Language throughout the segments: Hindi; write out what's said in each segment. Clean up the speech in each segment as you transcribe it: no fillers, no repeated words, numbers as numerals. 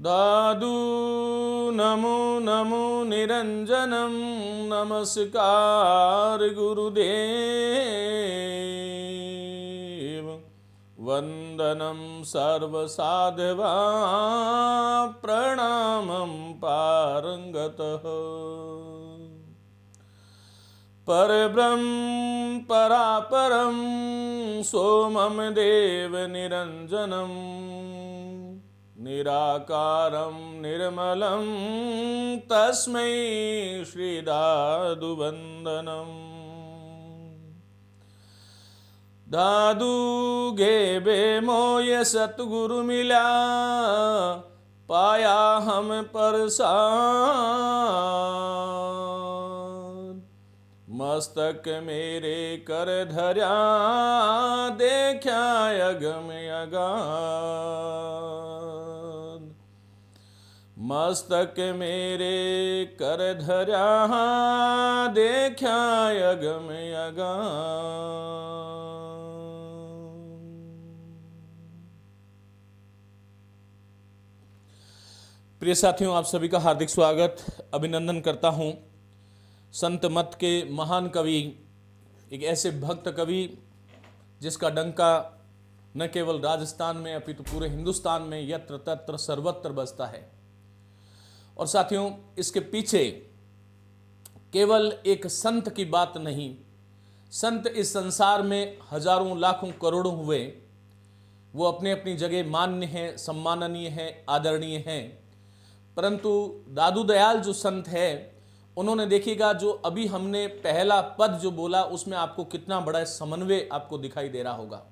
दादू नमो नमो निरंजनम नमस्कार गुरुदेव वंदनम सर्वसाधवा प्रणामं पारंगतः परब्रह्म परापरं सोमं देव निरंजनम् निराकारं निर्मलं तस्मै श्रीदादुवन्दनम् दादू गेबे मोय सतगुरु मिला पाया हम परसाद मस्तक मेरे कर धर्या देखा अगम अगाध मस्तक मेरे कर धर्या देखा अगम अगाध। प्रिय साथियों, आप सभी का हार्दिक स्वागत अभिनंदन करता हूं। संत मत के महान कवि, एक ऐसे भक्त कवि जिसका डंका न केवल राजस्थान में अपितु पूरे हिंदुस्तान में यत्र तत्र सर्वत्र बजता है। और साथियों, इसके पीछे केवल एक संत की बात नहीं, संत इस संसार में हजारों लाखों करोड़ों हुए, वो अपने अपनी जगह मान्य हैं, सम्माननीय हैं, आदरणीय हैं, परंतु दादू दयाल जो संत है, उन्होंने देखिएगा जो अभी हमने पहला पद जो बोला उसमें आपको कितना बड़ा समन्वय आपको दिखाई दे रहा होगा।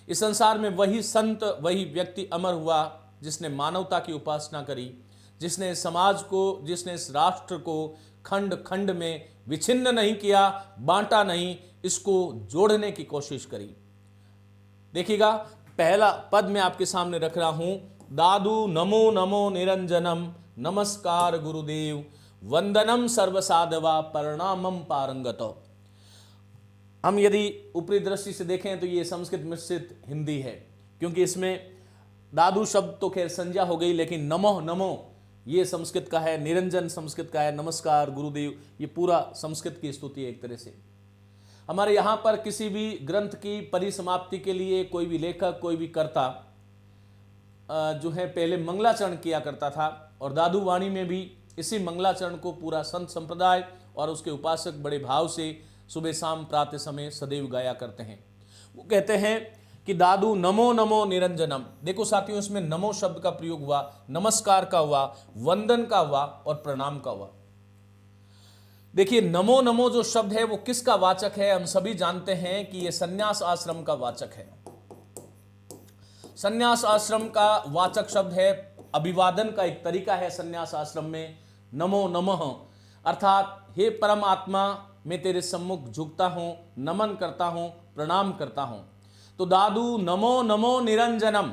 इस संसार में वही संत, वही व्यक्ति अमर हुआ जिसने मानवता की उपासना करी, जिसने समाज को, जिसने इस राष्ट्र को खंड खंड में विच्छिन्न नहीं किया, बांटा नहीं, इसको जोड़ने की कोशिश करी। देखिएगा पहला पद मैं आपके सामने रख रहा हूं, दादू नमो नमो निरंजनम नमस्कार गुरुदेव वंदनम सर्वसाधवा प्रणामम पारंगतो। हम यदि ऊपरी दृष्टि से देखें तो ये संस्कृत मिश्रित हिंदी है, क्योंकि इसमें दादू शब्द तो खैर संज्ञा हो गई, लेकिन नमो नमो ये संस्कृत का है, निरंजन संस्कृत का है, नमस्कार गुरुदेव ये पूरा संस्कृत की स्तुति है। एक तरह से हमारे यहाँ पर किसी भी ग्रंथ की परिसमाप्ति के लिए कोई भी लेखक, कोई भी कर्ता जो है पहले मंगलाचरण किया करता था, और दादू वाणी में भी इसी मंगलाचरण को पूरा संत संप्रदाय और उसके उपासक बड़े भाव से सुबह शाम प्रातः समय सदैव गाया करते हैं। वो कहते हैं कि दादू नमो नमो निरंजनम। देखो साथियों, इसमें नमो शब्द का प्रयोग हुआ, नमस्कार का हुआ, वंदन का हुआ और प्रणाम का हुआ। देखिए नमो नमो जो शब्द है वो किसका वाचक है? हम सभी जानते हैं कि ये संन्यास आश्रम का वाचक है। संन्यास आश्रम का वाचक शब्द है, अभिवादन का एक तरीका है संन्यास आश्रम में, नमो नमः, अर्थात हे परमात्मा मैं तेरे सम्मुख झुकता हूं, नमन करता हूं, प्रणाम करता हूं। तो दादू नमो नमो निरंजनम,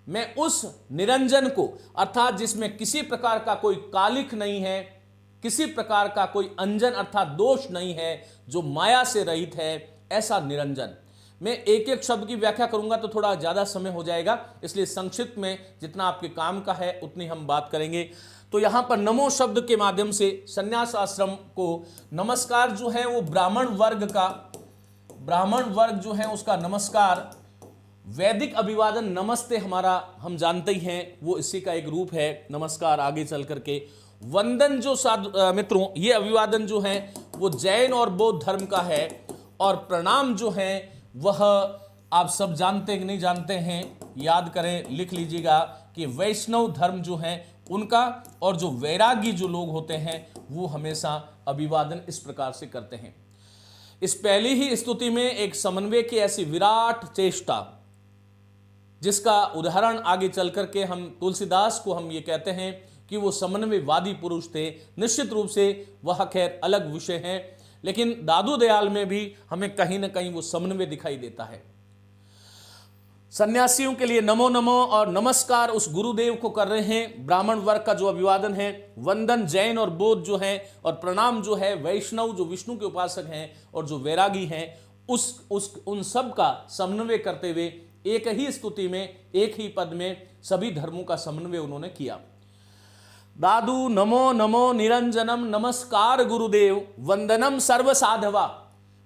मैं उस निरंजन को, अर्थात जिसमें किसी प्रकार का कोई कालिख नहीं है, किसी प्रकार का कोई अंजन अर्थात दोष नहीं है, जो माया से रहित है, ऐसा निरंजन। मैं एक एक शब्द की व्याख्या करूंगा तो थोड़ा ज्यादा समय हो जाएगा, इसलिए संक्षिप्त में जितना आपके काम का है उतनी हम बात करेंगे। तो यहां पर नमो शब्द के माध्यम से संन्यास आश्रम को नमस्कार जो है वो ब्राह्मण वर्ग जो है उसका नमस्कार, वैदिक अभिवादन नमस्ते हमारा हम जानते ही हैं, वो इसी का एक रूप है नमस्कार। आगे चल करके वंदन जो मित्रों ये अभिवादन जो है वो जैन और बौद्ध धर्म का है, और प्रणाम जो है वह आप सब जानते हैं कि नहीं जानते हैं, याद करें, लिख लीजिएगा कि वैष्णव धर्म जो है उनका, और जो वैरागी जो लोग होते हैं वो हमेशा अभिवादन इस प्रकार से करते हैं। इस पहली ही स्तुति में एक समन्वय की ऐसी विराट चेष्टा, जिसका उदाहरण आगे चल करके हम तुलसीदास को हम ये कहते हैं कि वो समन्वयवादी पुरुष थे। निश्चित रूप से वह खैर अलग विषय है, लेकिन दादू दयाल में भी हमें कहीं ना कहीं वो समन्वय दिखाई देता है। सन्यासियों के लिए नमो नमो और नमस्कार उस गुरुदेव को कर रहे हैं। ब्राह्मण वर्ग का जो अभिवादन है, वंदन जैन और बौद्ध जो है, और प्रणाम जो है वैष्णव जो विष्णु के उपासक हैं और जो वैरागी हैं, उन सब का समन्वय करते हुए एक ही स्तुति में, एक ही पद में सभी धर्मों का समन्वय उन्होंने किया। दादू नमो नमो निरंजनम, नमस्कार गुरुदेव, वंदनम सर्व साधवा।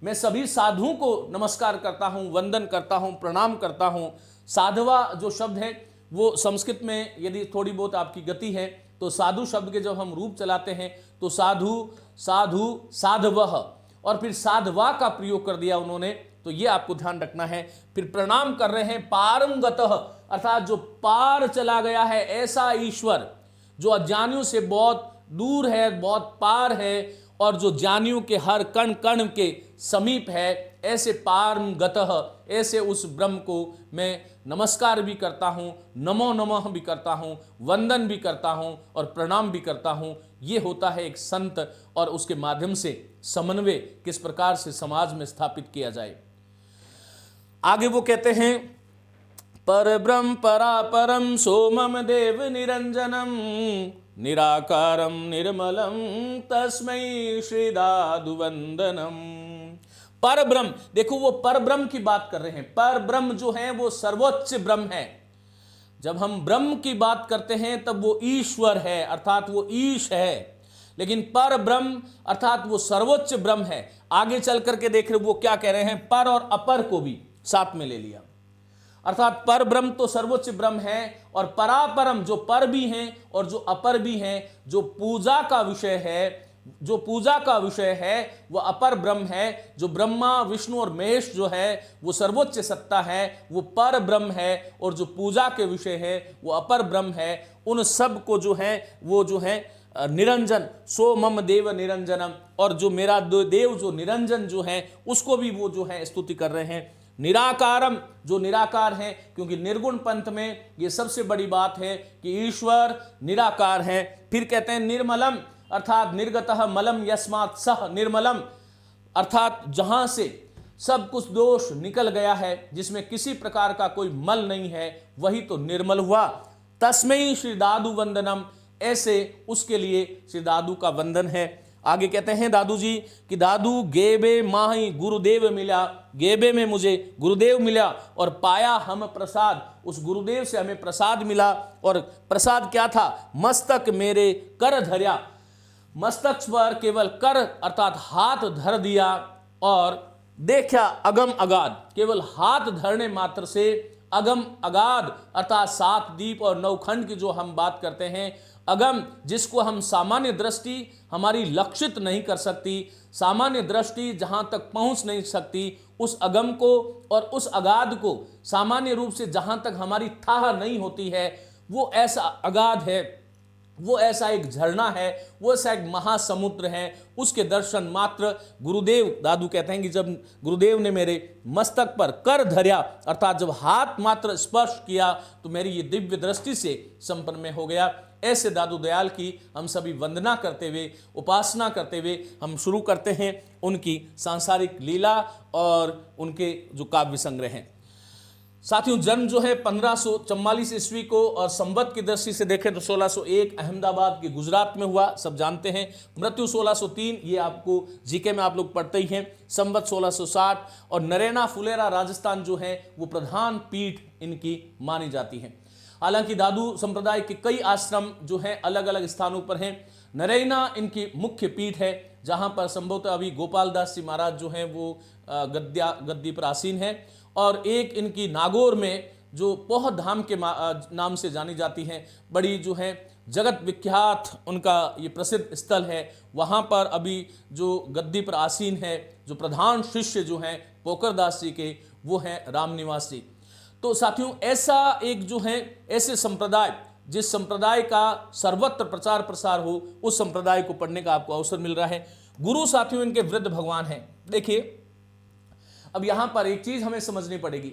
मैं सभी साधुओं को नमस्कार करता हूं, वंदन करता हूं, प्रणाम करता हूं। साधवा जो शब्द है वो संस्कृत में यदि थोड़ी बहुत आपकी गति है तो साधु शब्द के जब हम रूप चलाते हैं तो साधु, साधु, साधवः और फिर साधवा का प्रयोग कर दिया उन्होंने, तो ये आपको ध्यान रखना है। फिर प्रणाम कर रहे हैं पारंगतः, अर्थात जो पार चला गया है ऐसा ईश्वर जो अज्ञानियों से बहुत दूर है, बहुत पार है और जो ज्ञानियों के हर कण कण के समीप है, ऐसे पारंगतः, ऐसे उस ब्रह्म को मैं नमस्कार भी करता हूँ, नमो नमः भी करता हूँ, वंदन भी करता हूँ और प्रणाम भी करता हूँ। ये होता है एक संत और उसके माध्यम से समन्वय किस प्रकार से समाज में स्थापित किया जाए। आगे वो कहते हैं परब्रह्म परापरम सोमम देव निरंजनम निराकारम निर्मलम तस्मै श्री दादु वंदनम। परब्रह्म, देखो वो परब्रह्म की बात कर रहे हैं। परब्रह्म जो है वो सर्वोच्च ब्रह्म है। जब हम ब्रह्म की बात करते हैं तब वो ईश्वर है, अर्थात वो ईश है, लेकिन पर ब्रह्म अर्थात वो सर्वोच्च ब्रह्म है। आगे चल करके देख रहे वो क्या कह रहे हैं, पर और अपर को भी साथ में ले लिया, अर्थात पर ब्रह्म तो सर्वोच्च ब्रह्म है और परापरम जो पर भी हैं और जो अपर भी हैं, जो पूजा का विषय है, जो पूजा का विषय है वह अपर ब्रह्म है। जो ब्रह्मा विष्णु और महेश जो है वो सर्वोच्च सत्ता है, वो पर ब्रह्म है और जो पूजा के विषय है वो अपर ब्रह्म है। उन सब को जो है वो जो है निरंजन, सो मम देव निरंजनम, और जो मेरा देव जो निरंजन जो है उसको भी वो जो है स्तुति कर रहे हैं। निराकारम, जो निराकार है, क्योंकि निर्गुण पंथ में ये सबसे बड़ी बात है कि ईश्वर निराकार है। फिर कहते हैं निर्मलम, अर्थात निर्गतः मलम यस्मात् सह निर्मलम, अर्थात जहां से सब कुछ दोष निकल गया है, जिसमें किसी प्रकार का कोई मल नहीं है, वही तो निर्मल हुआ। तस्मै श्री दादु वंदनम, ऐसे उसके लिए श्री दादू का वंदन है। आगे कहते हैं दादू जी कि दादू गेबे माही गुरुदेव मिला, गेबे में मुझे गुरुदेव मिला और पाया हम प्रसाद, उस गुरुदेव से हमें प्रसाद मिला। और प्रसाद क्या था, मस्तक मेरे कर धर्या, मस्तक पर केवल कर अर्थात हाथ धर दिया और देखा अगम अगाध, केवल हाथ धरने मात्र से अगम अगाध अर्थात 7 दीप और 9 खंड की जो हम बात करते हैं, अगम जिसको हम सामान्य दृष्टि हमारी लक्षित नहीं कर सकती, सामान्य दृष्टि जहां तक पहुंच नहीं सकती, उस अगम को और उस अगाध को सामान्य रूप से जहां तक हमारी थाह नहीं होती है, वो ऐसा अगाध है, वो ऐसा एक झरना है, वो ऐसा एक महासमुद्र है। उसके दर्शन मात्र गुरुदेव, दादू कहते हैं कि जब गुरुदेव ने मेरे मस्तक पर कर धर्या, अर्थात जब हाथ मात्र स्पर्श किया तो मेरी ये दिव्य दृष्टि से संपन्न में हो गया। ऐसे दादू दयाल की हम सभी वंदना करते हुए, उपासना करते हुए हम शुरू करते हैं उनकी सांसारिक लीला और उनके जो काव्य संग्रह हैं। साथियों, जन्म जो है 1544 ईस्वी को और संवत की दृष्टि से देखें तो 1601 अहमदाबाद के गुजरात में हुआ, सब जानते हैं। मृत्यु 1603, ये आपको जीके में आप लोग पढ़ते ही हैं। संवत 1660 और नरेना फुलेरा राजस्थान जो है वो प्रधान पीठ इनकी मानी जाती है। हालांकि दादू संप्रदाय के कई आश्रम जो हैं अलग अलग स्थानों पर हैं। नरैना इनकी मुख्य पीठ है, जहां पर संभवतः अभी गोपाल दास जी महाराज जो हैं वो गद्दी पर आसीन है। और एक इनकी नागौर में जो पोह धाम के नाम से जानी जाती हैं, बड़ी जो है जगत विख्यात उनका ये प्रसिद्ध स्थल है। वहाँ पर अभी जो गद्दी पर आसीन है, जो प्रधान शिष्य जो हैं पोकर दास जी के, वो हैं रामनिवास जी। तो साथियों, ऐसा एक जो है ऐसे संप्रदाय, जिस संप्रदाय का सर्वत्र प्रचार प्रसार हो, उस संप्रदाय को पढ़ने का आपको अवसर मिल रहा है। गुरु साथियों इनके वृद्ध भगवान हैं। देखिए, अब यहां पर एक चीज हमें समझनी पड़ेगी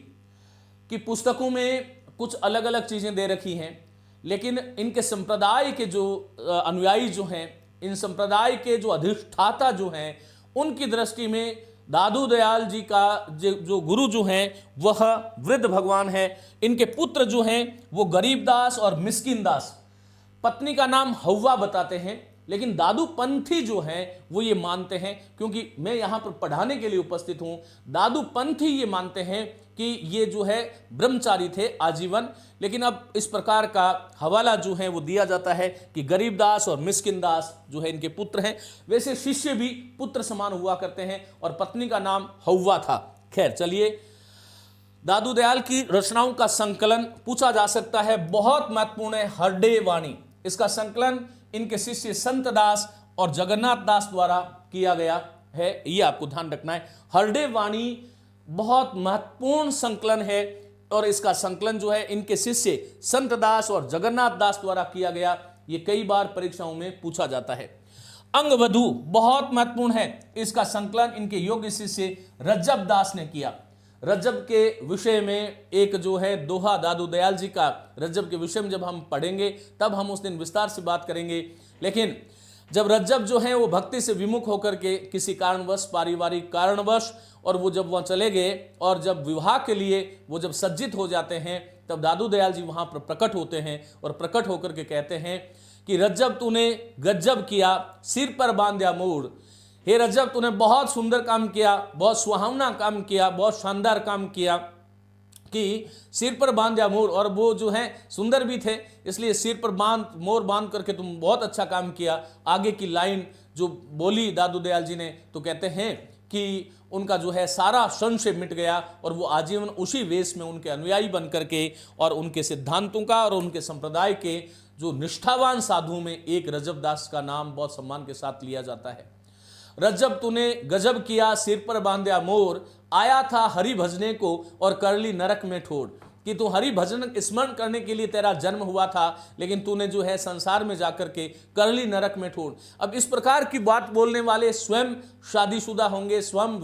कि पुस्तकों में कुछ अलग अलग चीजें दे रखी हैं, लेकिन इनके संप्रदाय के जो अनुयायी जो हैं, इन संप्रदाय के जो अधिष्ठाता जो हैं, उनकी दृष्टि में दादू दयाल जी का जो गुरु जो हैं वह वृद्ध भगवान है। इनके पुत्र जो हैं वो गरीबदास और मिस्किन दास, पत्नी का नाम हव्वा बताते हैं, लेकिन दादू पंथी जो हैं वो ये मानते हैं, क्योंकि मैं यहाँ पर पढ़ाने के लिए उपस्थित हूँ, दादू पंथी ये मानते हैं कि ये जो है ब्रह्मचारी थे आजीवन, लेकिन अब इस प्रकार का हवाला जो है वो दिया जाता है कि गरीबदास और मिस्किन दास जो है इनके पुत्र हैं। वैसे शिष्य भी पुत्र समान हुआ करते हैं और पत्नी का नाम हौवा था। खैर चलिए, दादू दयाल की रचनाओं का संकलन पूछा जा सकता है, बहुत महत्वपूर्ण है हरडे वाणी। इसका संकलन इनके शिष्य संत दास और जगन्नाथ दास द्वारा किया गया है, ये आपको ध्यान रखना है। हरडे वाणी बहुत महत्वपूर्ण संकलन है और इसका संकलन जो है इनके शिष्य संत दास और जगन्नाथ दास द्वारा किया गया। ये कई बार परीक्षाओं में पूछा जाता है। अंगवधु बहुत महत्वपूर्ण है, इसका संकलन इनके योग्य शिष्य रज्जब दास ने किया। रज्जब के विषय में एक जो है दोहा दादू दयाल जी का, रज्जब के विषय में जब हम पढ़ेंगे तब हम उस दिन विस्तार से बात करेंगे। लेकिन जब रज्जब जो है वो भक्ति से विमुख होकर के किसी कारणवश, पारिवारिक कारणवश, और वो जब वहाँ चले गए और जब विवाह के लिए वो जब सज्जित हो जाते हैं, तब दादू दयाल जी वहाँ पर प्रकट होते हैं और प्रकट होकर के कहते हैं कि रज्जब तूने गज्जब किया, सिर पर बांधा मोड़। हे रज्जब, तूने बहुत सुंदर काम किया, बहुत सुहावना काम किया, बहुत शानदार काम किया कि सिर पर बांधा मोर। और वो जो है सुंदर भी थे, इसलिए सिर पर मोर बांध करके तुम बहुत अच्छा काम किया। आगे की लाइन जो बोली दादू दयाल जी ने, तो कहते हैं कि उनका जो है सारा संशय मिट गया और वो आजीवन उसी वेश में उनके अनुयायी बन करके और उनके सिद्धांतों का और उनके संप्रदाय के जो निष्ठावान साधु में एक रज्जब दास का नाम बहुत सम्मान के साथ लिया जाता है। रज्जब, तूने गजब किया, सिर पर बांधा मोर, आया था हरि भजने को और कर ली नरक में ठोर। कि तू हरि भजन स्मरण करने के लिए तेरा जन्म हुआ था, लेकिन तूने जो है संसार में जाकर के कर ली नरक में ठोर। अब इस प्रकार की बात बोलने वाले स्वयं शादीशुदा होंगे, स्वयं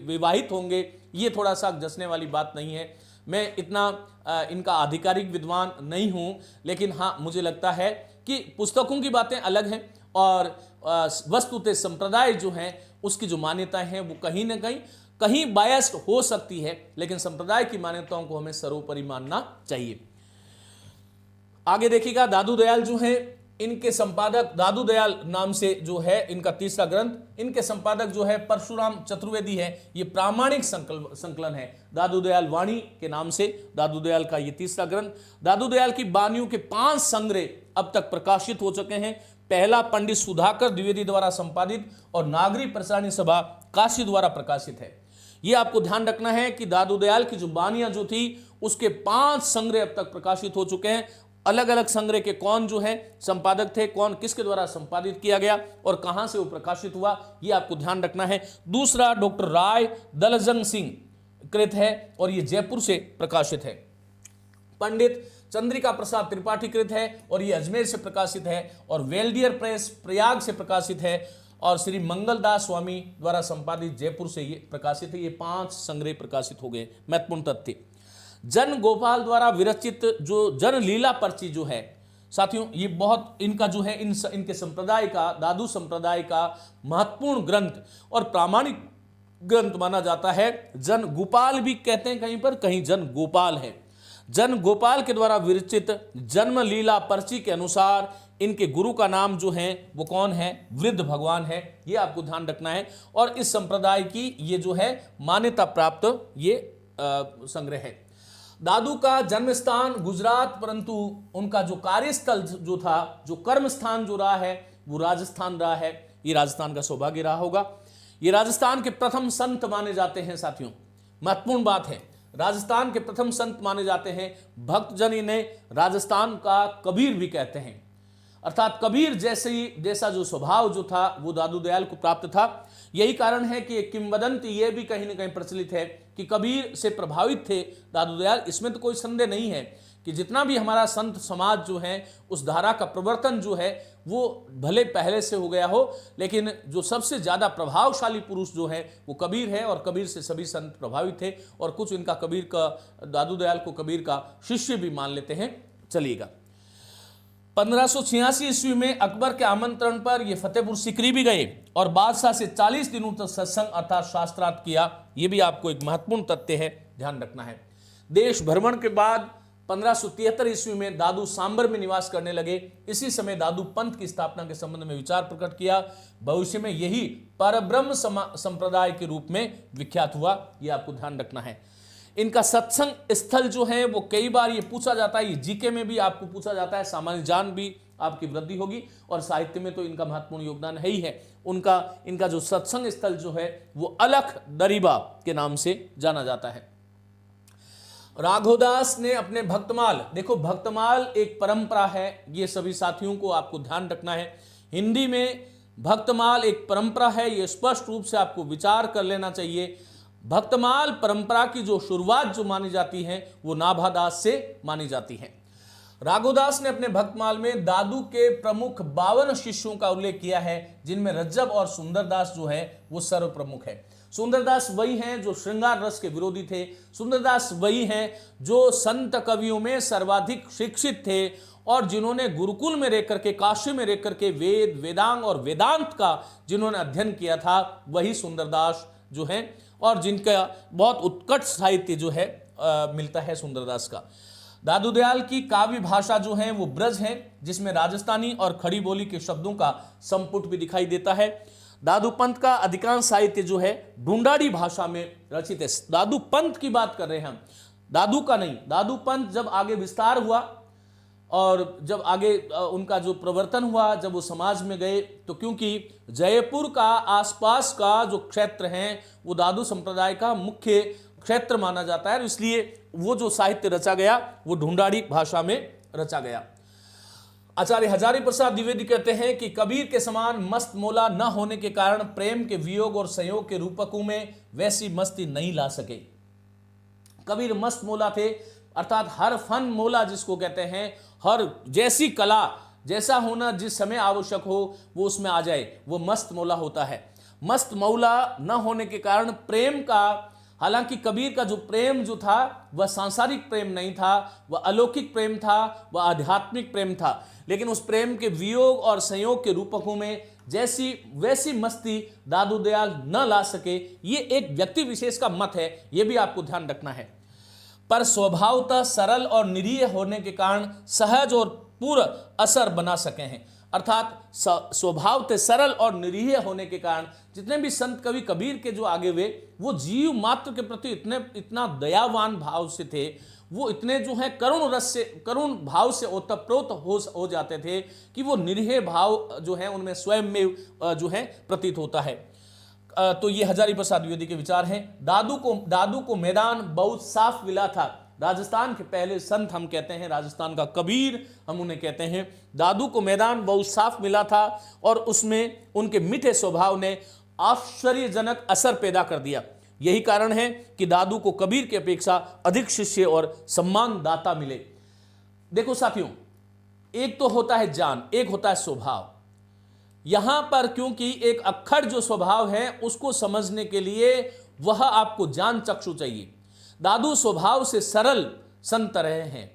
विवाहित होंगे, ये थोड़ा सा जसने वाली बात नहीं है। मैं इतना इनका आधिकारिक विद्वान नहीं हूँ, लेकिन हाँ मुझे लगता है कि पुस्तकों की बातें अलग हैं और वस्तुतः संप्रदाय जो है उसकी जो मान्यताएं हैं वो कहीं ना कहीं बायस्ड हो सकती है, लेकिन संप्रदाय की मान्यताओं को हमें सर्वोपरि मानना चाहिए। आगे देखिएगा, दादू दयाल जो है इनके संपादक, दादू दयाल नाम से जो है इनका तीसरा ग्रंथ, इनके संपादक जो है परशुराम चतुर्वेदी है। ये प्रामाणिक संकलन है दादू दयाल वाणी के नाम से। दादू दयाल का ये तीसरा ग्रंथ, दादू दयाल की वाणियों के 5 संग्रह अब तक प्रकाशित हो चुके हैं। पहला पंडित सुधाकर द्विवेदी द्वारा संपादित और नागरी प्रसारणी सभा काशी द्वारा प्रकाशित है। ये आपको ध्यान रखना है कि दादू दयाल की जो वाणियां जो थी उसके 5 संग्रह अब तक प्रकाशित हो चुके हैं। अलग अलग संग्रह के कौन जो है संपादक थे, कौन किसके द्वारा संपादित किया गया और कहां से वो प्रकाशित हुआ, ये आपको ध्यान रखना है। दूसरा डॉक्टर राय दलजंग सिंह कृत है और ये जयपुर से प्रकाशित है। पंडित चंद्रिका प्रसाद त्रिपाठी कृत है और ये अजमेर से प्रकाशित है और वेल्डियर प्रेस प्रयाग से प्रकाशित है और श्री मंगलदास स्वामी द्वारा संपादित जयपुर से ये प्रकाशित है। ये 5 संग्रह प्रकाशित हो गए। महत्वपूर्ण तथ्य, जन गोपाल द्वारा विरचित जो जन लीला पर्ची जो है साथियों, ये बहुत इनका जो है इनके संप्रदाय का, दादू संप्रदाय का महत्वपूर्ण ग्रंथ और प्रामाणिक ग्रंथ माना जाता है। जन गोपाल भी कहते हैं कहीं पर, कहीं जन गोपाल है। जन गोपाल के द्वारा विरचित जन्म लीला पर्ची के अनुसार इनके गुरु का नाम जो है वो कौन है, वृद्ध भगवान है। ये आपको ध्यान रखना है और इस संप्रदाय की ये जो है मान्यता प्राप्त ये संग्रह है। दादू का जन्म स्थान गुजरात, परंतु उनका जो कार्यस्थल जो था, जो कर्म स्थान जो रहा है वो राजस्थान रहा है। ये राजस्थान का सौभाग्य रहा होगा। ये राजस्थान के प्रथम संत माने जाते हैं साथियों। महत्वपूर्ण बात है, राजस्थान के प्रथम संत माने जाते हैं। भक्तजन इन्हें राजस्थान का कबीर भी कहते हैं, अर्थात कबीर जैसा जो स्वभाव जो था वो दादू दयाल को प्राप्त था। यही कारण है कि एक किंवदंती ये भी कहीं ना कहीं प्रचलित है कि कबीर से प्रभावित थे दादू दयाल। इसमें तो कोई संदेह नहीं है कि जितना भी हमारा संत समाज जो है उस धारा का प्रवर्तन जो है वो भले पहले से हो गया हो, लेकिन जो सबसे ज़्यादा प्रभावशाली पुरुष जो है वो कबीर है और कबीर से सभी संत प्रभावित थे और कुछ इनका कबीर का, दादू दयाल को कबीर का शिष्य भी मान लेते हैं। चलिएगा, 1586 ईस्वी में अकबर के आमंत्रण पर ये फतेहपुर सीकरी भी गए और बादशाह से 40 दिनों तक सत्संग अर्थात शास्त्रार्थ किया। ये भी आपको एक महत्वपूर्ण तथ्य है, ध्यान रखना है। देश भ्रमण के बाद 1573 ईस्वी में दादू सांबर में निवास करने लगे। इसी समय दादू पंथ की स्थापना के संबंध में विचार प्रकट किया। भविष्य में यही परब्रह्म संप्रदाय के रूप में विख्यात हुआ। यह आपको ध्यान रखना है। इनका सत्संग स्थल जो है वो कई बार ये पूछा जाता है, ये जीके में भी आपको पूछा जाता है, सामान्य ज्ञान भी आपकी वृद्धि होगी, और साहित्य में तो इनका महत्वपूर्ण योगदान है ही है। इनका जो सत्संग स्थल जो है वो अलख दरीबा के नाम से जाना जाता है। राघोदास ने अपने भक्तमाल, देखो भक्तमाल एक परंपरा है, ये सभी साथियों को आपको ध्यान रखना है। हिंदी में भक्तमाल एक परंपरा है, ये स्पष्ट रूप से आपको विचार कर लेना चाहिए। भक्तमाल परंपरा की जो शुरुआत जो मानी जाती है वो नाभादास से मानी जाती है। राघोदास ने अपने भक्तमाल में दादू के प्रमुख 52 शिष्यों का उल्लेख किया है, जिनमें रज्जब और सुंदरदास जो है वो सर्व प्रमुख है। सुंदरदास वही हैं जो श्रृंगार रस के विरोधी थे। सुंदरदास वही हैं जो संत कवियों में सर्वाधिक शिक्षित थे और जिन्होंने गुरुकुल में रह करके, काशी में रह करके वेद, वेदांग और वेदांत का जिन्होंने अध्ययन किया था, वही सुंदरदास जो हैं, और जिनका बहुत उत्कट साहित्य जो है मिलता है सुंदरदास का। दादू दयाल की काव्य भाषा जो है वो ब्रज है, जिसमें राजस्थानी और खड़ी बोली के शब्दों का संपुट भी दिखाई देता है। दादू पंत का अधिकांश साहित्य जो है ढूंढाड़ी भाषा में रचित है। दादू पंत की बात कर रहे हैं हम, दादू का नहीं। दादू पंत जब आगे विस्तार हुआ और जब आगे उनका जो प्रवर्तन हुआ, जब वो समाज में गए, तो क्योंकि जयपुर का आसपास का जो क्षेत्र है वो दादू संप्रदाय का मुख्य क्षेत्र माना जाता है, इसलिए वो जो साहित्य रचा गया वो ढूंढाड़ी भाषा में रचा गया। आचार्य हजारी प्रसाद द्विवेदी कहते हैं कि कबीर के समान मस्त मौला न होने के कारण प्रेम के वियोग और संयोग के रूपकों में वैसी मस्ती नहीं ला सके। कबीर मस्त मौला थे, अर्थात हर फन मौला जिसको कहते हैं, हर जैसी कला, जैसा होना जिस समय आवश्यक हो वो उसमें आ जाए, वो मस्त मौला होता है। मस्त मौला न होने के कारण प्रेम का, हालांकि कबीर का जो प्रेम जो था वह सांसारिक प्रेम नहीं था, वह अलौकिक प्रेम था, वह आध्यात्मिक प्रेम था, लेकिन उस प्रेम के वियोग और संयोग के रूपकों में जैसी वैसी मस्ती दादू दयाल न ला सके, ये एक व्यक्ति विशेष का मत है, ये भी आपको ध्यान रखना है। पर स्वभावतः सरल और निरीह होने के कारण सहज और पूर्ण असर बना सके हैं, अर्थात स्वभावतः सरल और निरीह होने के कारण जितने भी संत कवि कबीर के जो आगे हुए, वो जीव मात्र के प्रति इतना दयावान भाव से थे, वो इतने जो है करुण भाव से ओतप्रोत हो जाते थे कि वो निरीह भाव जो है उनमें स्वयं में जो है प्रतीत होता है। तो ये हजारी प्रसाद द्विवेदी के विचार हैं। दादू को मैदान बहुत साफ मिला था। राजस्थान के पहले संत हम कहते हैं, राजस्थान का कबीर हम उन्हें कहते हैं। दादू को मैदान बहुत साफ मिला था और उसमें उनके मीठे स्वभाव ने आश्चर्यजनक असर पैदा कर दिया। यही कारण है कि दादू को कबीर की अपेक्षा अधिक शिष्य और सम्मानदाता मिले। देखो साथियों, एक तो होता है जान, एक होता है स्वभाव। यहां पर क्योंकि एक अक्खड़ जो स्वभाव है उसको समझने के लिए वह आपको जान चक्षु चाहिए। दादू स्वभाव से सरल संत रहे हैं।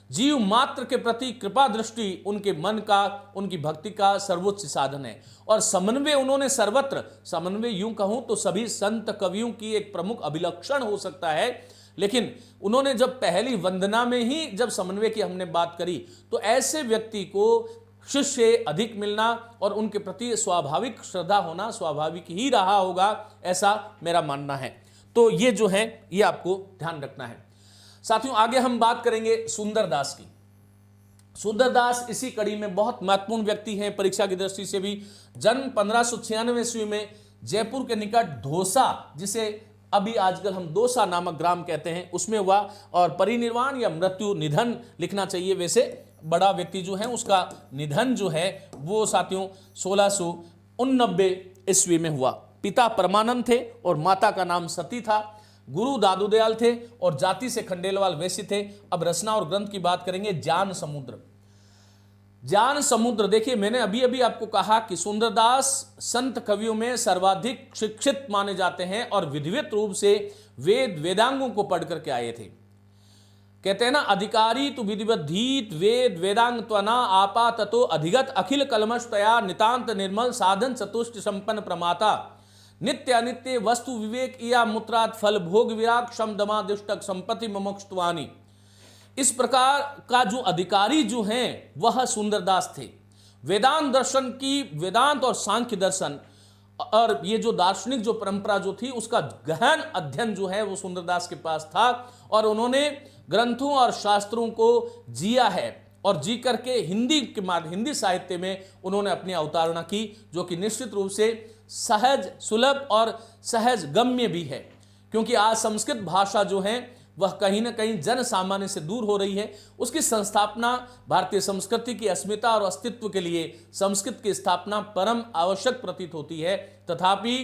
जीव मात्र के प्रति कृपा दृष्टि उनके मन का, उनकी भक्ति का सर्वोच्च साधन है। और समन्वय उन्होंने सर्वत्र, समन्वय यूं कहूं तो सभी संत कवियों की एक प्रमुख अभिलक्षण हो सकता है, लेकिन उन्होंने जब पहली वंदना में ही जब समन्वय की हमने बात करी, तो ऐसे व्यक्ति को शिष्य अधिक मिलना और उनके प्रति स्वाभाविक श्रद्धा होना स्वाभाविक ही रहा होगा, ऐसा मेरा मानना है। तो ये जो है ये आपको ध्यान रखना है। साथियों, आगे हम बात करेंगे सुंदरदास की। सुंदरदास इसी कड़ी में बहुत महत्वपूर्ण व्यक्ति हैं परीक्षा की दृष्टि से भी। जन्म 1596 ईस्वी में जयपुर के निकट धोसा, जिसे अभी आजकल हम दौसा नामक ग्राम कहते हैं, उसमें हुआ। और परिनिर्वाण या मृत्यु, निधन लिखना चाहिए, वैसे बड़ा व्यक्ति जो है उसका निधन जो है वो साथियों 1689 ईस्वी में हुआ। पिता परमानंद थे और माता का नाम सती था। गुरु दादू दयाल थे और जाति से खंडेलवाल वैश्य थे। अब रचना और ग्रंथ की बात करेंगे। ज्ञान समुद्र, ज्ञान समुद्र। देखिए, मैंने अभी अभी आपको कहा कि सुंदरदास संत कवियों में सर्वाधिक शिक्षित माने जाते हैं और विधिवत रूप से वेदांगों को पढ़ करके आए थे। कहते हैं ना, अधिकारी तु विधिवद्धीत वेद वेदांग त्वना आपा ततो अधिगत अखिल कलमशतया नितांत निर्मल साधन चतुष्ट संपन्न प्रमाता नित्य अनित्य वस्तु विवेक या मुत्रात फल भोग विराग शम दमा दुष्टक संपत्ति मुमुक्षुत्वानि। इस प्रकार का जो अधिकारी जो हैं वह सुंदरदास थे। वेदांत दर्शन की, वेदांत और सांख्य दर्शन और ये जो दार्शनिक जो परंपरा जो थी उसका गहन अध्ययन जो है वो सुंदरदास के पास था, और उन्होंने ग्रंथों और शास्त्रों को जिया है, और जी करके हिंदी साहित्य में उन्होंने अपनी अवतारणा की, जो कि निश्चित रूप से सहज सुलभ और सहज गम्य भी है। क्योंकि आज संस्कृत भाषा जो है वह कहीं ना कहीं जन सामान्य से दूर हो रही है। उसकी संस्थापना भारतीय संस्कृति की अस्मिता और अस्तित्व के लिए संस्कृत की स्थापना परम आवश्यक प्रतीत होती है। तथापि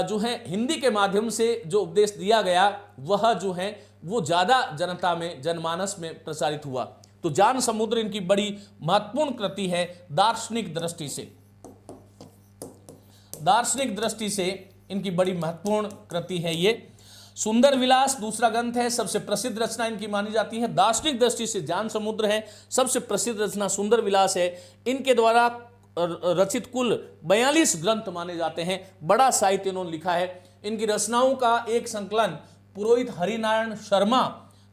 जो है हिंदी के माध्यम से जो उपदेश दिया गया वह जो है वो ज़्यादा जनता में, जनमानस में प्रसारित हुआ। तो ज्ञान समुद्र इनकी बड़ी महत्वपूर्ण कृति है दार्शनिक दृष्टि से। दार्शनिक दृष्टि से इनकी बड़ी महत्वपूर्ण कृति है ये। सुंदर विलास दूसरा ग्रंथ है, सबसे प्रसिद्ध रचना इनकी मानी जाती है। दार्शनिक दृष्टि से ज्ञान समुद्र है, सबसे प्रसिद्ध रचना सुंदर विलास है। इनके द्वारा रचित कुल 42 ग्रंथ माने जाते हैं। बड़ा साहित्य इन्होंने लिखा है। इनकी रचनाओं का एक संकलन पुरोहित हरिनारायण शर्मा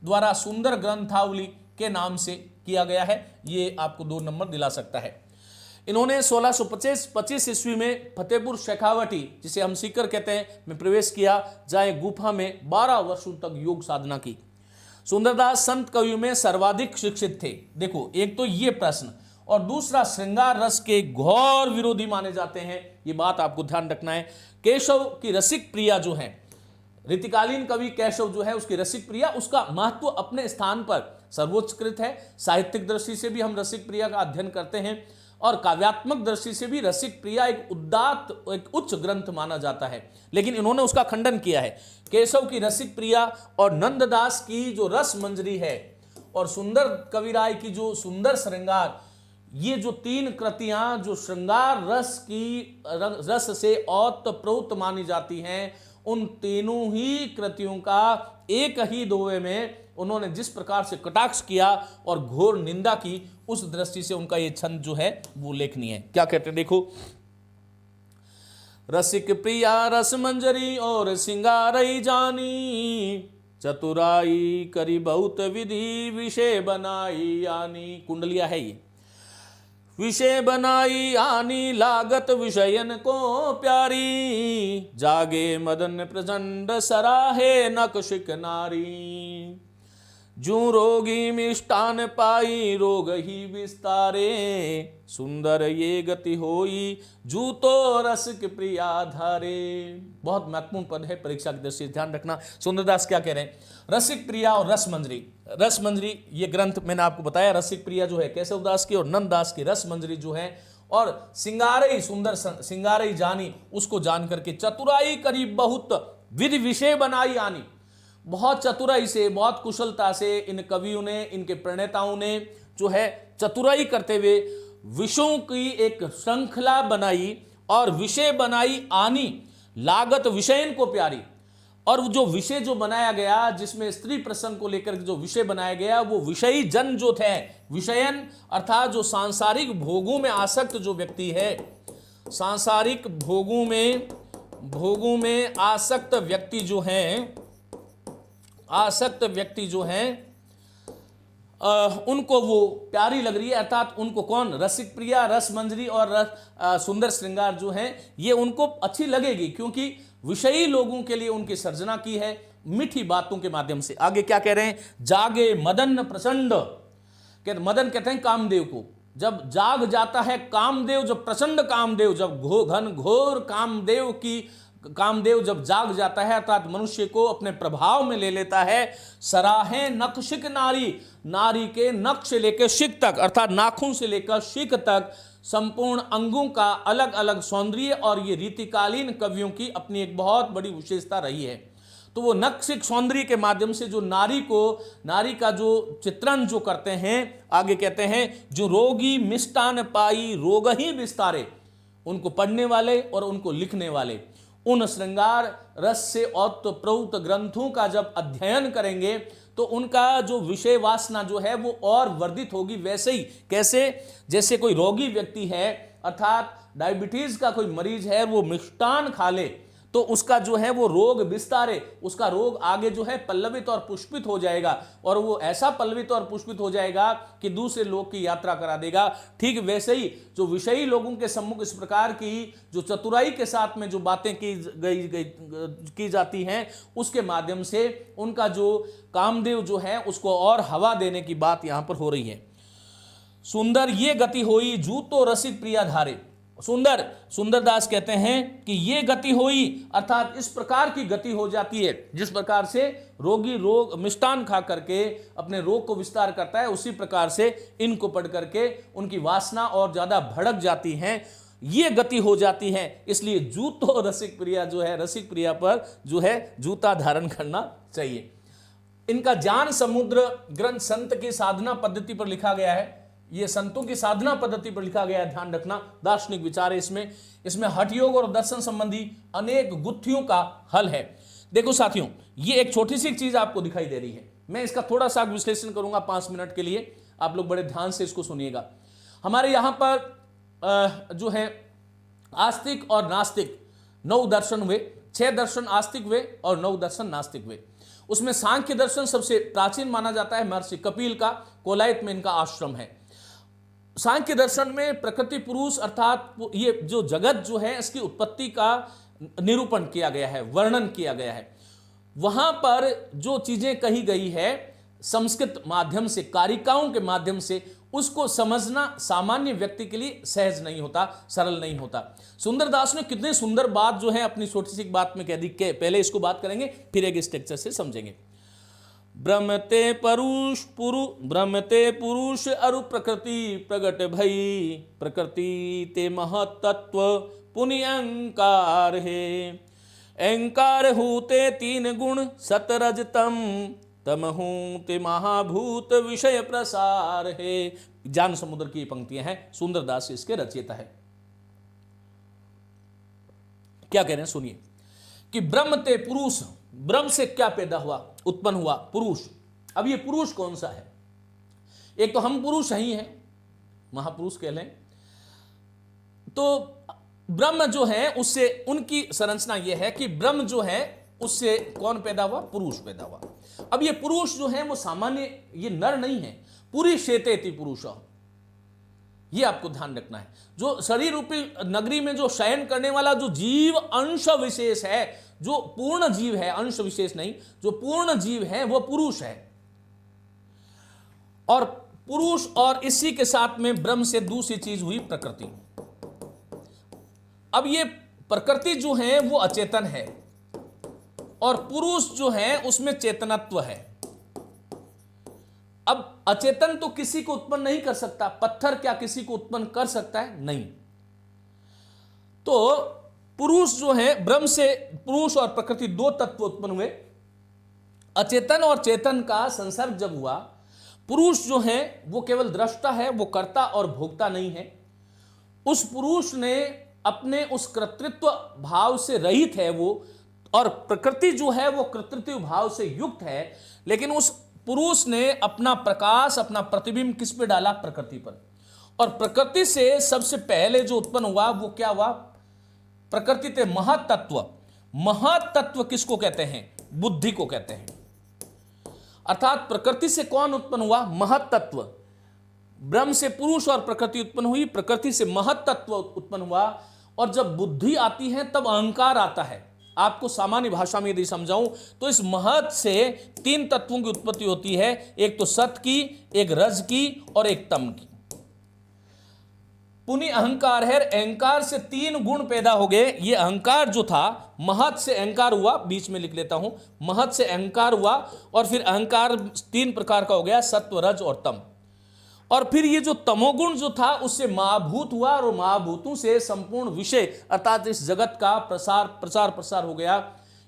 द्वारा सुंदर ग्रंथावली के नाम से किया गया है। ये आपको 2 नंबर दिला सकता है। इन्होंने 1625 ईस्वी में फतेहपुर शेखावटी, जिसे हम सीकर कहते हैं, में प्रवेश किया, जहाँ एक गुफा में 12 वर्षों तक योग साधना की। सुंदरदास संत कवियों में सर्वाधिक शिक्षित थे। देखो, एक तो ये प्रश्न, और दूसरा श्रृंगार रस के घोर विरोधी माने जाते हैं। ये बात आपको ध्यान रखना है। केशव की रसिक प्रिया जो है, रीतिकालीन कवि केशव जो है उसकी रसिक प्रिया, उसका महत्व अपने स्थान पर सर्वोच्चकृत है। साहित्यिक दृष्टि से भी हम रसिक प्रिया का अध्ययन करते हैं, और काव्यात्मक दृष्टि से भी रसिक प्रिया एक उदात्त, एक उच्च ग्रंथ माना जाता है। लेकिन इन्होंने उसका खंडन किया है। केशव की रसिक प्रिया और नंददास की जो रस मंजरी है, और सुंदर कविराय की जो सुंदर श्रृंगार, ये जो 3 कृतियां जो श्रृंगार रस से ओतप्रोत मानी जाती हैं, उन तीनों ही कृतियों का एक ही दोहे में उन्होंने जिस प्रकार से कटाक्ष किया और घोर निंदा की, उस दृष्टि से उनका ये छंद जो है वो लेखनीय है। क्या कहते हैं, देखो। रसिक प्रिया रस मंजरी और सिंगारई जानी, चतुराई करी बहुत विधि विषय बनाई आनी। कुंडलिया है ये। विषय बनाई आनी लागत विषयन को प्यारी, जागे मदन प्रचंड सराहे नकशिक नारी। जू रोगी मिष्टान पाई रोग ही विस्तारे, सुंदर ये गति होई जू तो रसिक प्रिया धारे। बहुत महत्वपूर्ण पद है, परीक्षा की दृष्टि से ध्यान रखना। सुंदरदास क्या कह रहे हैं, रसिक प्रिया और रस मंजरी। रस मंजरी ये ग्रंथ मैंने आपको बताया, रसिक प्रिया जो है केशवदास की, और नंददास की रस मंजरी जो है, और सिंगारई सुंदर सिंगारई जानी, उसको जान करके चतुराई करीब बहुत विधि विषय बनाई आनी। बहुत चतुराई से, बहुत कुशलता से इन कवियों ने, इनके प्रणेताओं ने जो है चतुराई करते हुए विषयों की एक श्रृंखला बनाई, और विषय बनाई आनी लागत विषयन को प्यारी। और जो विषय जो बनाया गया, जिसमें स्त्री प्रसंग को लेकर जो विषय बनाया गया, वो विषयी जन जो थे, विषयन अर्थात जो सांसारिक भोगों में आसक्त जो व्यक्ति है, सांसारिक भोगों में आसक्त व्यक्ति जो हैं, उनको वो प्यारी लग रही है। अर्थात उनको कौन, रसिक प्रिया, रस मंजरी और सुंदर श्रृंगार जो हैं, ये उनको अच्छी लगेगी, क्योंकि विषयी लोगों के लिए उनकी सर्जना की है मीठी बातों के माध्यम से। आगे क्या कह रहे हैं, जागे मदन प्रचंड। मदन कहते हैं कामदेव को। जब जाग जाता है कामदेव, जब प्रचंड कामदेव, जब घन घोर कामदेव जब जाग जाता है, अर्थात मनुष्य को अपने प्रभाव में ले लेता है। सराहे नखशिक नारी, नारी के नख से लेकर शिक तक, अर्थात नाखून से लेकर शिक तक संपूर्ण अंगों का अलग अलग सौंदर्य, और ये रीतिकालीन कवियों की अपनी एक बहुत बड़ी विशेषता रही है। तो वो नक्शिक सौंदर्य के माध्यम से जो नारी का जो चित्रण जो करते हैं, आगे कहते हैं, जो रोगी मिष्टान पाई रोग ही विस्तारे। उनको पढ़ने वाले और उनको लिखने वाले उन श्रृंगार रस से ओतप्रोत ग्रंथों का जब अध्ययन करेंगे, तो उनका जो विषय वासना जो है वो और वर्धित होगी। वैसे ही कैसे, जैसे कोई रोगी व्यक्ति है, अर्थात डायबिटीज का कोई मरीज है, वो मिष्टान खा ले तो उसका जो है वो रोग विस्तारे, उसका रोग आगे जो है पल्लवित और पुष्पित हो जाएगा, और वो ऐसा पल्लवित और पुष्पित हो जाएगा कि दूसरे लोग की यात्रा करा देगा। ठीक वैसे ही जो विषयी लोगों के सम्मुख इस प्रकार की जो चतुराई के साथ में जो बातें की जाती हैं, उसके माध्यम से उनका जो कामदेव जो है उसको और हवा देने की बात यहां पर हो रही है। सुंदर ये गति होई जूतो रसिक प्रिया धारे। सुंदरदास कहते हैं कि ये गति होई अर्थात इस प्रकार की गति हो जाती है जिस प्रकार से रोगी रोग मिष्टान खा करके अपने रोग को विस्तार करता है, उसी प्रकार से इनको पढ़ करके उनकी वासना और ज्यादा भड़क जाती हैं, ये गति हो जाती है। इसलिए जूतो रसिक प्रिया जो है, रसिक प्रिया पर जो है जूता धारण करना चाहिए। इनका ज्ञान समुद्र ग्रंथ संत की साधना पद्धति पर लिखा गया है, ये संतों की साधना पद्धति पर लिखा गया है, ध्यान रखना। दार्शनिक विचार है इसमें हठ योग और दर्शन संबंधी अनेक गुत्थियों का हल है। देखो साथियों, ये एक छोटी सी चीज आपको दिखाई दे रही है, मैं इसका थोड़ा सा विश्लेषण करूंगा 5 मिनट के लिए, आप लोग बड़े ध्यान से इसको सुनिएगा। हमारे यहां पर जो है आस्तिक और नास्तिक 9 दर्शन हुए, 6 दर्शन आस्तिक हुए और 9 दर्शन नास्तिक हुए। उसमें सांख्य दर्शन सबसे प्राचीन माना जाता है, महर्षि कपिल का, कोलायत में इनका आश्रम है। सांख्य दर्शन में प्रकृति पुरुष अर्थात ये जो जगत जो है इसकी उत्पत्ति का निरूपण किया गया है, वर्णन किया गया है। वहां पर जो चीजें कही गई है संस्कृत माध्यम से, कारिकाओं के माध्यम से, उसको समझना सामान्य व्यक्ति के लिए सहज नहीं होता, सरल नहीं होता। सुंदरदास ने कितने सुंदर बात जो है अपनी छोटी सी बात में कह दी। पहले इसको बात करेंगे, फिर एक स्ट्रक्चर से समझेंगे। ब्रह्मते पुरुष अरु प्रकृति प्रगट भई, प्रकृति ते महतत्व पुनि अहंकार है। अहंकार हूते 3 गुण सतरज तम हूते महाभूत विषय प्रसार है। ज्ञान समुद्र की पंक्तियां हैं, सुंदरदास इसके रचयिता है। क्या कह रहे हैं सुनिए कि ब्रह्म ते पुरुष, ब्रह्म से क्या पैदा हुआ, उत्पन्न हुआ पुरुष। अब ये पुरुष कौन सा है? एक तो हम पुरुष ही हैं, महापुरुष कह लें, तो ब्रह्म जो है उससे उनकी संरचना यह है कि ब्रह्म जो है उससे कौन पैदा हुआ? पुरुष पैदा हुआ। अब ये पुरुष जो है वो सामान्य, ये नर नहीं है, पूरी शेतेति पुरुष, ये आपको ध्यान रखना है। जो शरीर रूपी नगरी में जो शयन करने वाला जो जीव अंश विशेष है, जो पूर्ण जीव है, अंश विशेष नहीं, जो पूर्ण जीव है वो पुरुष है। और पुरुष और इसी के साथ में ब्रह्म से दूसरी चीज हुई प्रकृति। अब ये प्रकृति जो है वो अचेतन है और पुरुष जो है उसमें चेतनत्व है। अब अचेतन तो किसी को उत्पन्न नहीं कर सकता, पत्थर क्या किसी को उत्पन्न कर सकता है? नहीं। तो पुरुष जो है, ब्रह्म से पुरुष और प्रकृति 2 तत्व उत्पन्न हुए। अचेतन और चेतन का संसर्ग जब हुआ, पुरुष जो है वो केवल दृष्टा है, वो कर्ता और भोक्ता नहीं है। उस पुरुष ने अपने उस कर्तृत्व भाव से रहित है वो, और प्रकृति जो है वो कर्तृत्व भाव से युक्त है। लेकिन उस पुरुष ने अपना प्रकाश, अपना प्रतिबिंब किस पे डाला? प्रकृति पर। और प्रकृति से सबसे पहले जो उत्पन्न हुआ वो क्या हुआ? प्रकृति ते महतत्व। महतत्व किसको कहते हैं? बुद्धि को कहते हैं। अर्थात प्रकृति से कौन उत्पन्न हुआ? महतत्व। ब्रह्म से पुरुष और प्रकृति उत्पन्न हुई, प्रकृति से महतत्व उत्पन्न हुआ। और जब बुद्धि आती है तब अहंकार आता है। आपको सामान्य भाषा में यदि समझाऊं तो इस महत से 3 तत्वों की उत्पत्ति होती है, एक तो सत की, एक रज की और एक तम की। पुनि अहंकार है, अहंकार से 3 गुण पैदा हो गए। ये अहंकार जो था, महत से अहंकार हुआ, बीच में लिख लेता हूं, महत से अहंकार हुआ और फिर अहंकार 3 प्रकार का हो गया, सत्व, रज और तम। और फिर ये जो तमोगुण जो था उससे महाभूत हुआ और महाभूतों से संपूर्ण विषय अर्थात इस जगत का प्रसार हो गया।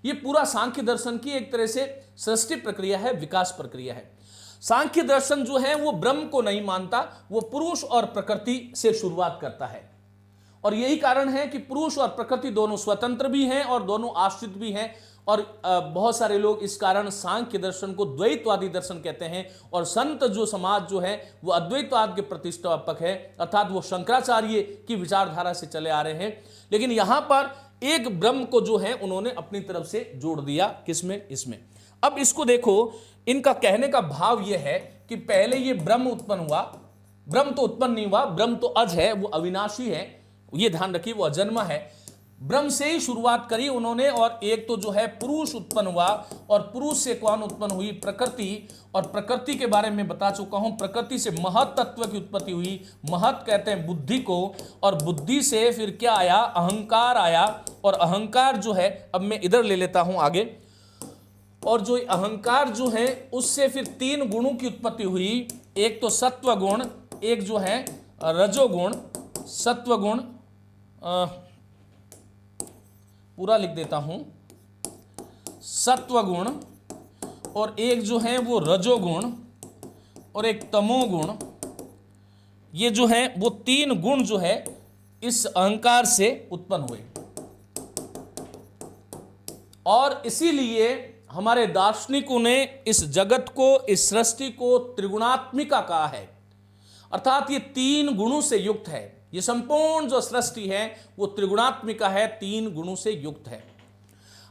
ये पूरा सांख्य दर्शन की एक तरह से सृष्टि प्रक्रिया है, विकास प्रक्रिया है। सांख्य दर्शन जो है वो ब्रह्म को नहीं मानता, वो पुरुष और प्रकृति से शुरुआत करता है। और यही कारण है कि पुरुष और प्रकृति दोनों स्वतंत्र भी हैं और दोनों आश्रित भी हैं। और बहुत सारे लोग इस कारण सांख्य दर्शन को द्वैतवादी दर्शन कहते हैं। और संत जो समाज जो है वो अद्वैतवाद के प्रतिष्ठापक है, अर्थात वो शंकराचार्य की विचारधारा से चले आ रहे हैं। लेकिन यहाँ पर एक ब्रह्म को जो है उन्होंने अपनी तरफ से जोड़ दिया, किसमें, इसमें। अब इसको देखो, इनका कहने का भाव यह है कि पहले ये ब्रह्म उत्पन्न हुआ, ब्रह्म तो उत्पन्न नहीं हुआ, ब्रह्म तो अज है, वो अविनाशी है, ये ध्यान रखिए, वो अजन्मा है। ब्रह्म से ही शुरुआत करी उन्होंने, और एक तो जो है पुरुष उत्पन्न हुआ, और पुरुष से कौन उत्पन्न हुई, प्रकृति, और प्रकृति के बारे में बता चुका हूं, प्रकृति से महत तत्व की उत्पत्ति हुई, महत कहते हैं बुद्धि को, और बुद्धि से फिर क्या आया, अहंकार आया, और अहंकार जो है, अब मैं इधर ले लेता हूं आगे, और जो अहंकार जो है उससे फिर 3 गुणों की उत्पत्ति हुई, एक तो सत्व गुण, एक जो है रजोगुण, सत्व गुण, पूरा लिख देता हूं, सत्वगुण, और एक जो है वो रजोगुण, और एक तमोगुण। ये जो है वो 3 गुण जो है इस अहंकार से उत्पन्न हुए, और इसीलिए हमारे दार्शनिकों ने इस जगत को, इस सृष्टि को त्रिगुणात्मिका कहा है, अर्थात ये 3 गुणों से युक्त है। ये संपूर्ण जो सृष्टि है वो त्रिगुणात्मिका है, 3 गुणों से युक्त है।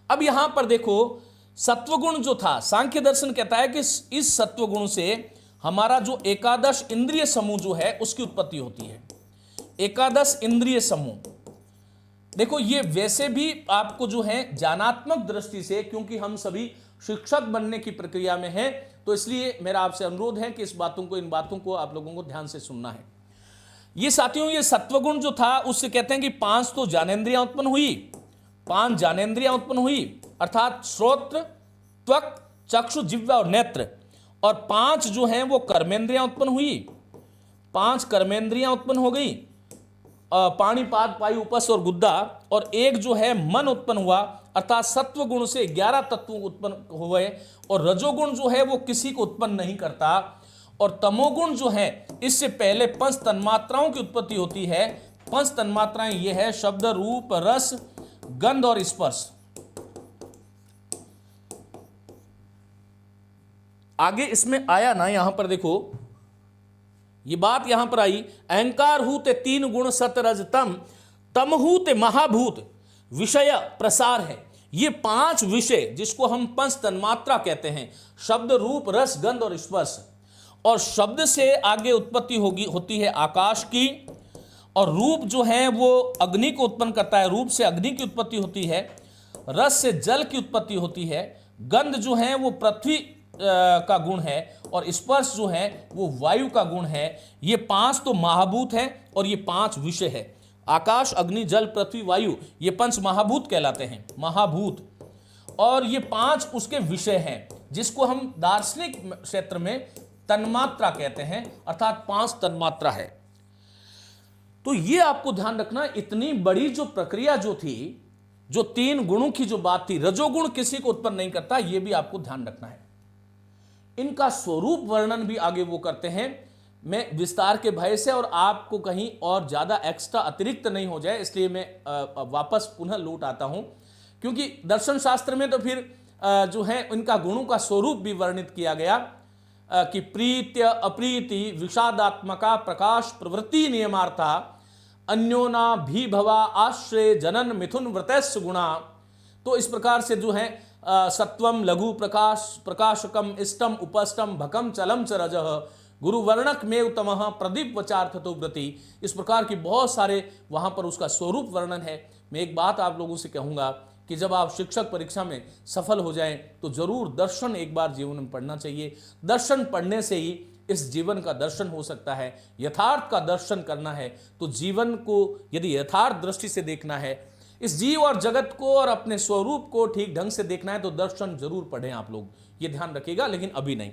अब यहां पर देखो, सत्वगुण जो था, सांख्य दर्शन कहता है कि इस सत्वगुण से हमारा जो एकादश इंद्रिय समूह जो है उसकी उत्पत्ति होती है। एकादश इंद्रिय समूह, देखो ये वैसे भी आपको जो है ज्ञानात्मक दृष्टि से, क्योंकि हम सभी शिक्षक बनने की प्रक्रिया में हैं, तो इसलिए मेरा आपसे अनुरोध है कि इन बातों को आप लोगों को ध्यान से सुनना है। ये साथियों, ये सत्वगुण जो था उससे कहते हैं कि 5 तो ज्ञानेंद्रियां उत्पन्न हुई, 5 ज्ञानेंद्रियां उत्पन्न हुई, अर्थात श्रोत्र, त्वक, चक्षु, जिह्वा और नेत्र, और 5 जो हैं वो कर्मेंद्रियां उत्पन्न हुई, 5 कर्मेंद्रियां उत्पन्न हो गई, पाणिपाद, पायु, उपस्थ और गुद्दा, और एक जो है मन उत्पन्न हुआ, अर्थात सत्व गुण से 11 तत्व उत्पन्न हुए, और रजोगुण जो है वो किसी को उत्पन्न नहीं करता, और तमोगुण जो है इससे पहले 5 तन्मात्राओं की उत्पत्ति होती है। 5 तन्मात्राएं ये है शब्द, रूप, रस, गंध और स्पर्श। आगे इसमें आया ना, यहां पर देखो ये बात यहां पर आई, अहंकार हूते 3 गुण सत रज तम, तम हूते महाभूत विषय प्रसार है। ये 5 विषय जिसको हम 5 तन्मात्रा कहते हैं, शब्द, रूप, रस, गंध और स्पर्श, और शब्द से आगे उत्पत्ति होती है आकाश की, और रूप जो है वो अग्नि को उत्पन्न करता है, रूप से अग्नि की उत्पत्ति होती है, रस से जल की उत्पत्ति होती है, गंध जो है वो पृथ्वी का गुण है, और स्पर्श जो है वो वायु का गुण है। ये 5 तो महाभूत है, और ये 5 विषय है, आकाश, अग्नि, जल, पृथ्वी, वायु, ये 5 महाभूत कहलाते हैं, महाभूत, और ये 5 उसके विषय हैं, जिसको हम दार्शनिक क्षेत्र में तन्मात्रा कहते हैं, अर्थात 5 तन्मात्रा है। तो ये आपको ध्यान रखना, इतनी बड़ी जो प्रक्रिया जो थी, जो 3 गुणों की जो बात थी, रजोगुण किसी को उत्पन्न नहीं करता, ये भी आपको ध्यान रखना है। इनका स्वरूप वर्णन भी आगे वो करते हैं, मैं विस्तार के भय से और आपको कहीं और ज्यादा एक्स्ट्रा अतिरिक्त नहीं हो जाए, इसलिए मैं वापस पुनः लौट आता हूं, क्योंकि दर्शन शास्त्र में तो फिर जो है इनका गुणों का स्वरूप भी वर्णित किया गया कि प्रीत्य, अप्रीति, विषादात्मका, प्रकाश, प्रवृत्ति, नियमार्था, अन्योना भी भवा, आश्रय, जनन, मिथुन, व्रतस्य गुणा। तो इस प्रकार से जो है सत्वम, लघु, प्रकाश, प्रकाशकम, इष्टम, उपष्टम, भकम, चलम च रजः, गुरुवर्णक में तमः, प्रदीप वचार्थतो व्रति, इस प्रकार की बहुत सारे वहां पर उसका स्वरूप वर्णन है। मैं एक बात आप लोगों से कहूंगा कि जब आप शिक्षक परीक्षा में सफल हो जाएं तो जरूर दर्शन एक बार जीवन में पढ़ना चाहिए। दर्शन पढ़ने से ही इस जीवन का दर्शन हो सकता है। यथार्थ का दर्शन करना है तो जीवन को यदि यथार्थ दृष्टि से देखना है, इस जीव और जगत को और अपने स्वरूप को ठीक ढंग से देखना है, तो दर्शन जरूर पढ़ें आप लोग, ये ध्यान रखिएगा, लेकिन अभी नहीं।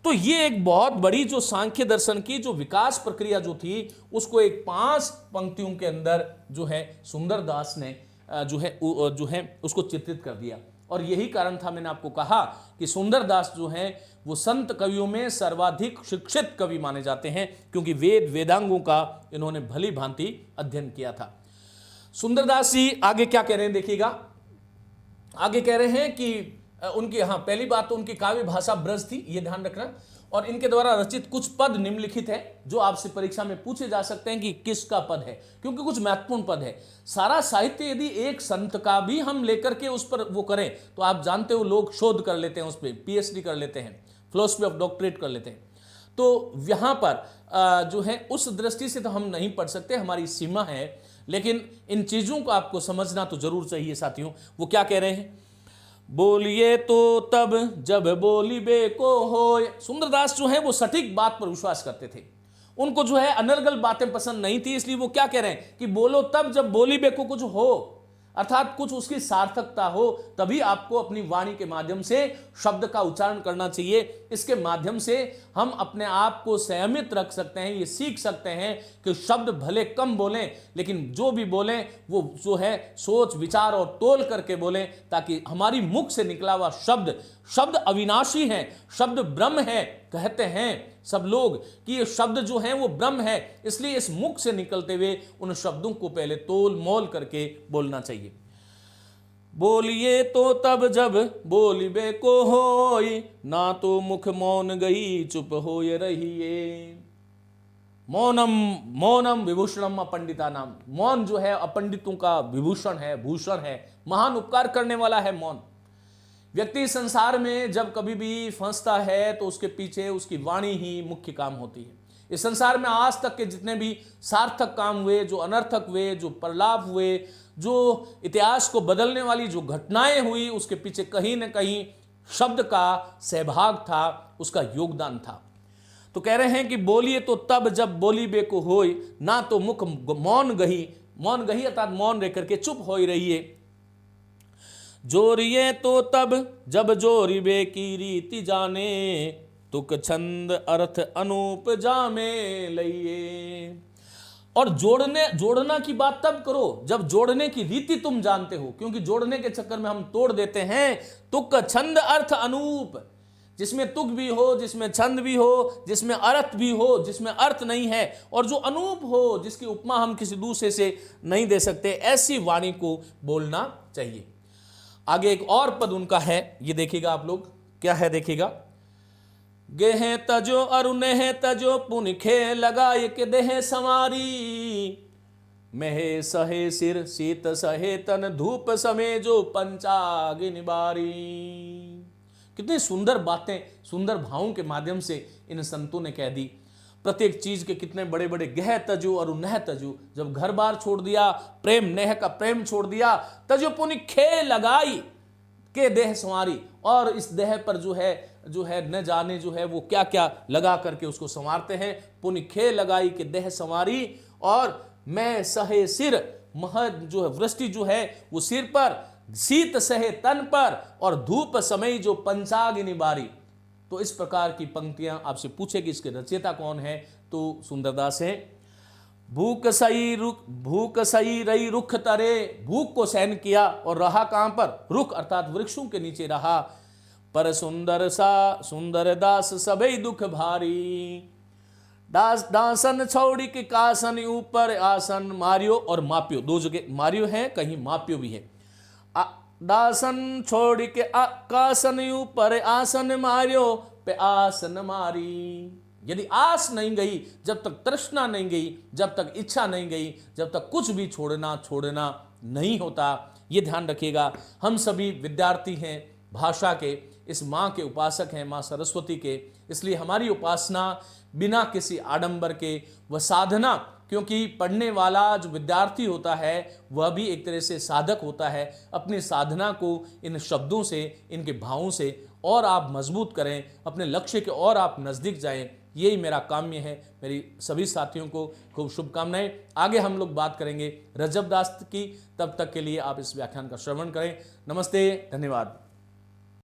तो ये एक बहुत बड़ी जो सांख्य दर्शन की जो विकास प्रक्रिया जो थी, उसको एक 5 पंक्तियों के अंदर जो है सुंदरदास ने जो है उसको चित्रित कर दिया। और यही कारण था, मैंने आपको कहा कि सुंदरदास जो हैं वो संत कवियों में सर्वाधिक शिक्षित कवि माने जाते हैं, क्योंकि वेद वेदांगों का इन्होंने भली भांति अध्ययन किया था। सुंदरदास जी आगे क्या कह रहे हैं देखिएगा। आगे कह रहे हैं कि उनकी, हाँ, पहली बात तो उनकी काव्य भाषा ब्रज थी, ये ध्यान रखना। और इनके द्वारा रचित कुछ पद निम्नलिखित है जो आपसे परीक्षा में पूछे जा सकते हैं कि किसका पद है, क्योंकि कुछ महत्वपूर्ण पद है। सारा साहित्य यदि एक संत का भी हम लेकर के उस पर वो करें तो आप जानते हो लोग शोध कर लेते हैं, उस पर पीएचडी कर लेते हैं, फिलोसफी ऑफ डॉक्टरेट कर लेते हैं। तो यहाँ पर जो है उस दृष्टि से तो हम नहीं पढ़ सकते, हमारी सीमा है, लेकिन इन चीज़ों को आपको समझना तो जरूर चाहिए साथियों। वो क्या कह रहे हैं, बोलिए तो तब जब बोली बे को होय। सुंदरदास जो है वो सटीक बात पर विश्वास करते थे, उनको जो है अनर्गल बातें पसंद नहीं थी, इसलिए वो क्या कह रहे हैं कि बोलो तब जब बोली बे को कुछ हो, अर्थात कुछ उसकी सार्थकता हो, तभी आपको अपनी वाणी के माध्यम से शब्द का उच्चारण करना चाहिए। इसके माध्यम से हम अपने आप को संयमित रख सकते हैं, ये सीख सकते हैं कि शब्द भले कम बोलें, लेकिन जो भी बोलें वो जो है सोच विचार और तोल करके बोलें, ताकि हमारी मुख से निकला हुआ शब्द अविनाशी है, शब्द ब्रह्म है। कहते हैं सब लोग कि ये शब्द जो हैं वो ब्रह्म है, इसलिए इस मुख से निकलते हुए उन शब्दों को पहले तोल मोल करके बोलना चाहिए। बोलिए तो तब जब बोलिबे को होय, ना तो मुख मौन गई चुप होय रहिए। मौनम विभूषणम अपंडिता नाम। मौन जो है अपंडितों का विभूषण है, भूषण है, महान उपकार करने वाला है मौन। व्यक्ति संसार में जब कभी भी फंसता है तो उसके पीछे उसकी वाणी ही मुख्य काम होती है। इस संसार में आज तक के जितने भी सार्थक काम हुए, जो अनर्थक हुए, जो प्रलाप हुए, जो इतिहास को बदलने वाली जो घटनाएं हुई, उसके पीछे कहीं न कहीं शब्द का सहभाग था, उसका योगदान था। तो कह रहे हैं कि बोलिए तो तब जब बोली बे को होय, ना तो मुख मौन गही अर्थात मौन रह करके चुप हो रहिए। जोरिए तो तब जब जोरिबे की रीति जाने, तुक छंद अर्थ अनूप जामे लइए। और जोड़ना की बात तब करो जब जोड़ने की रीति तुम जानते हो, क्योंकि जोड़ने के चक्कर में हम तोड़ देते हैं। तुक छंद अर्थ अनूप, जिसमें तुक भी हो, जिसमें छंद भी हो, जिसमें अर्थ भी हो, जिसमें अर्थ नहीं है, और जो अनूप हो, जिसकी उपमा हम किसी दूसरे से नहीं दे सकते, ऐसी वाणी को बोलना चाहिए। आगे एक और पद उनका है, ये देखिएगा आप लोग क्या है, देखिएगा। गेह तजो अरुणेह तजो पुनखे लगाए के देह समारी, महे सहे सिर शीत सहे तन धूप समे जो पंचागिन बारी। कितनी सुंदर बातें सुंदर भावों के माध्यम से इन संतों ने कह दी। प्रत्येक चीज के कितने बड़े बड़े गह तजो और नह तजो, जब घर बार छोड़ दिया, प्रेम नेह का प्रेम छोड़ दिया, तजो पुनि खे लगाई के देह संवारी, और इस देह पर जो है न जाने जो है वो क्या क्या लगा करके उसको संवारते हैं। पुनि खे लगाई के देह संवारी, और मैं सहे सिर, मह जो है वृष्टि जो है वो सिर पर, शीत सहे तन पर, और धूप समय जो पंचागिनी बारी। तो इस प्रकार की पंक्तियां आपसे पूछे कि इसके रचयिता कौन है, तो सुंदरदास है। भूख सही रही रुख तरे, भूख को सहन किया और रहा कहां पर, रुख अर्थात वृक्षों के नीचे रहा। पर सुंदर दास सबई दुख भारी, दासन छोड़ी के कासन ऊपर आसन मारियो, और मापियो, दो जगह मारियो है, कहीं मापियो भी है। दासन छोड़ के कासन ऊपर आसन मारियो, पे आसन मारी। यदि आस नहीं गई, जब तक तृष्णा नहीं गई, जब तक इच्छा नहीं गई, जब तक कुछ भी छोड़ना नहीं होता। ये ध्यान रखिएगा। हम सभी विद्यार्थी हैं भाषा के, इस माँ के उपासक हैं, माँ सरस्वती के, इसलिए हमारी उपासना बिना किसी आडंबर के व साधना, क्योंकि पढ़ने वाला जो विद्यार्थी होता है वह भी एक तरह से साधक होता है। अपनी साधना को इन शब्दों से, इनके भावों से और आप मजबूत करें, अपने लक्ष्य के और आप नज़दीक जाएं, यही मेरा काम्य है। मेरी सभी साथियों को खूब शुभकामनाएं। आगे हम लोग बात करेंगे रजब दास की, तब तक के लिए आप इस व्याख्यान का श्रवण करें। नमस्ते, धन्यवाद।